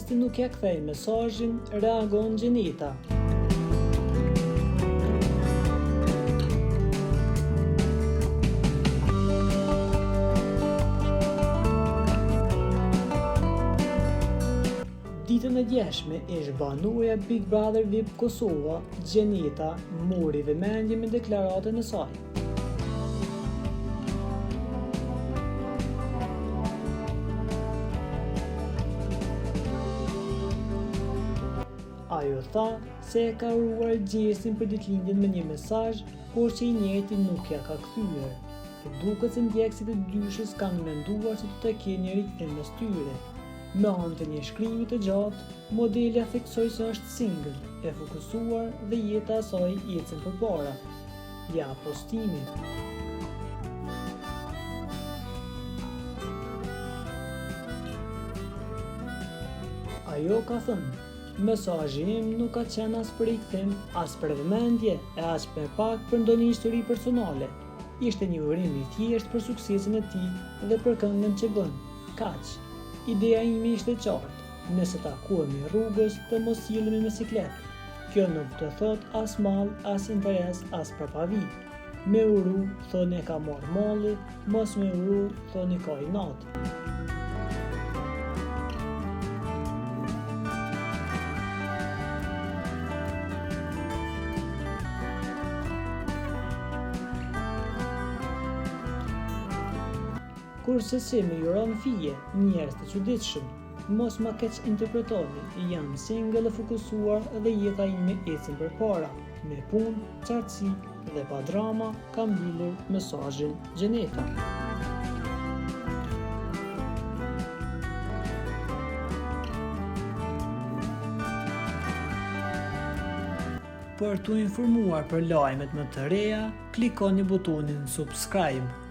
Terroristi nuk ja kthej mesazhin, reagon Gjeneta. Ditën e djeshme ish banueja Big Brother VIP Kosova, Gjeneta, mori vëmendje me deklaratën e saj. Ajo tha se e ka uruar Gjesin për ditëlindjen me një mesazh, por që i njëjti nuk ja ka kthyer. Duket se ndjekësit e dyshës kanë menduar se do të kenë një rikthim mes tyre. Me anë të një shkrimi të gjatë, modelja theksoi se është single, e fokusuar dhe jeta e saj ecën përpara. Ja postimi. Ajo ka thënë: mesazhi im nuk ka qenë as për rikthim, as për vëmendje, e as me pak për ndonjë histori personale. Ishte një urim i thjesht për suksesin e tij dhe për këngën që bën. Kaq. Ideja ime ishte qartë. Nëse takohemi rrugës, të mos sillemi me sikletë. Kjo nuk të thot as mall, as interes, as prapavi. Me uru, thoni e ka marrë malli, mos me uru, thoni ka inat. Kurse si me juron fije, njerëz të çuditshëm, mos ma keq interpretoni, jam single e fokusuar dhe jeta ime ecën përpara, me punë, qartësi dhe pa drama, ka mbyllur mesazhin Gjeneta. Për t'u informuar për lajmet më të reja, klikoni butonin subscribe.